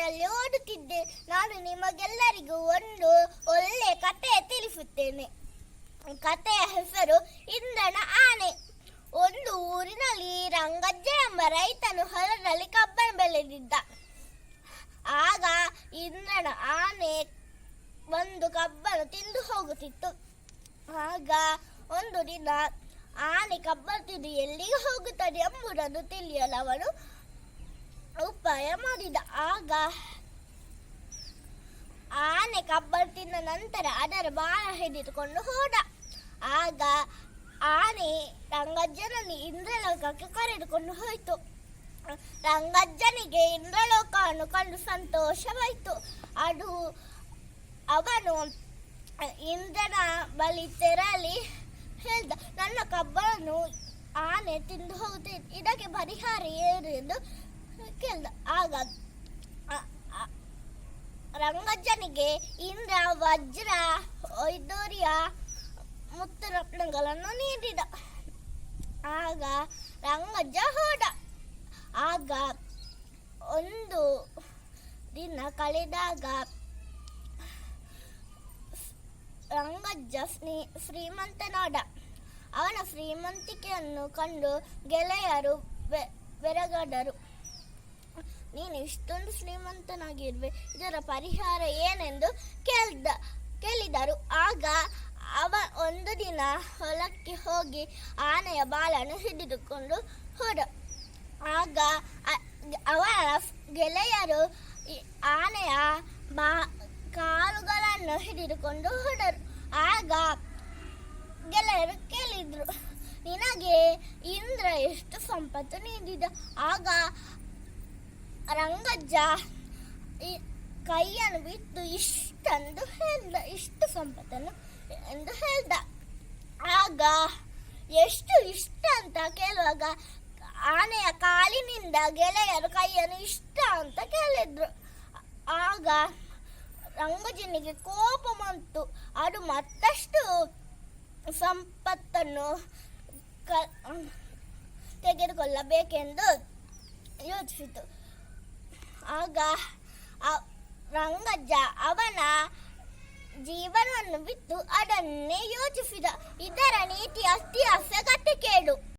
ರಸ್ತೆಯಲ್ಲಿ ಓಡುತ್ತಿದ್ದೆ. ನಾನು ನಿಮಗೆಲ್ಲರಿಗೂ ಒಂದು ಒಳ್ಳೆ ಕಥೆ ತಿಳಿಸುತ್ತೇನೆ. ಕಥೆಯ ಹೆಸರು ಇಂದ್ರನ ಆನೆ. ಒಂದು ಊರಿನಲ್ಲಿ ರಂಗಜ್ಜ ಎಂಬ ರೈತನು ಹೊಲದಲ್ಲಿ ಕಬ್ಬನ್ನು ಬೆಳೆದಿದ್ದ. ಆಗ ಇಂದ್ರನ ಆನೆ ಒಂದು ಕಬ್ಬನ್ನು ತಿಂದು ಹೋಗುತ್ತಿತ್ತು. ಆಗ ಒಂದು ದಿನ ಆನೆ ಕಬ್ಬನ್ನು ತಿಂದು ಎಲ್ಲಿಗೆ ಹೋಗುತ್ತದೆ ಎಂಬುದನ್ನು ತಿಳಿಯಲು ಅವನು ಉಪಾಯ ಮಾಡಿದ. ಆಗ ಆನೆ ಕಬ್ಬನ್ನು ತಿಂದ ನಂತರ ಅದರ ಬಾಲ ಹಿಡಿದುಕೊಂಡು ಹೋದ. ಆಗ ಆನೆ ರಂಗಜ್ಜನನ್ನು ಇಂದ್ರಲೋಕಕ್ಕೆ ಕರೆದುಕೊಂಡು ಹೋಯಿತು. ರಂಗಜ್ಜನಿಗೆ ಇಂದ್ರಲೋಕವನ್ನು ಕಂಡು ಸಂತೋಷವಾಯಿತು. ಅವನು ಇಂದ್ರನ ಬಳಿ ತೆರಳಿ ಹೇಳ್ದ, ನನ್ನ ಕಬ್ಬನ್ನು ಆನೆ ತಿಂದು ಹೋಗುತ್ತದೆ, ಇದಕ್ಕೆ ಪರಿಹಾರ ಏನು ಎಂದು ಕೇಳ್ದ. ಆಗ ರಂಗಜ್ಜನಿಗೆ ಇಂದ್ರ ವಜ್ರ ವೈಡೂರ್ಯ ಮುತ್ತು ರತ್ನಗಳನ್ನು ನೀಡಿದ. ಆಗ ರಂಗಜ್ಜ ಹೋದ. ಆಗ ಒಂದು ದಿನ ಕಳೆದಾಗ ರಂಗಜ್ಜ ಶ್ರೀಮಂತನಾದ. ಅವನ ಶ್ರೀಮಂತಿಕೆಯನ್ನು ಕಂಡು ಗೆಳೆಯರು ಬೆರಗಾದರು. ನೀನು ಇಷ್ಟೊಂದು ಶ್ರೀಮಂತನಾಗಿರುವೆ, ಇದರ ಪರಿಹಾರ ಏನೆಂದು ಕೇಳಿದರು. ಆಗ ಒಂದು ದಿನ ಹೊಲಕ್ಕೆ ಹೋಗಿ ಆನೆಯ ಬಾಲನ್ನು ಹಿಡಿದುಕೊಂಡು ಹೋದ. ಆಗ ಅವನ ಗೆಳೆಯರು ಆನೆಯ ಕಾಲುಗಳನ್ನು ಹಿಡಿದುಕೊಂಡು ಹೋದರು. ಆಗ ಗೆಳೆಯರು ಕೇಳಿದ್ರು, ನಿನಗೆ ಇಂದ್ರ ಎಷ್ಟು ಸಂಪತ್ತು ನೀಡಿದ? ಆಗ ರಂಗಜ್ಜ ಕೈಯನ್ನು ಬಿಟ್ಟು ಇಷ್ಟು ಸಂಪತ್ತನ್ನು ಎಂದು ಹೇಳ್ದ. ಆಗ ಎಷ್ಟು ಇಷ್ಟ ಅಂತ ಕೇಳುವಾಗ ಆನೆಯ ಕಾಲಿನಿಂದ ಗೆಳೆಯರು ಕೈಯನ್ನು ಇಷ್ಟ ಅಂತ ಕೇಳಿದ್ರು. ಆಗ ರಂಗಜ್ಜನಿಗೆ ಕೋಪ ಬಂತು. ಅದು ಮತ್ತಷ್ಟು ಸಂಪತ್ತನ್ನು ತೆಗೆದುಕೊಳ್ಳಬೇಕೆಂದು ಯೋಚಿಸಿತು. ಆಗ ರಂಗಜ್ಜ ಅವನ ಜೀವನವನ್ನು ಬಿಟ್ಟು ಅದನ್ನೇ ಯೋಚಿಸಿದ. ಇದರ ನೀತಿ ಅತಿ ಅಸಗತ್ಯ ಕೇಡು.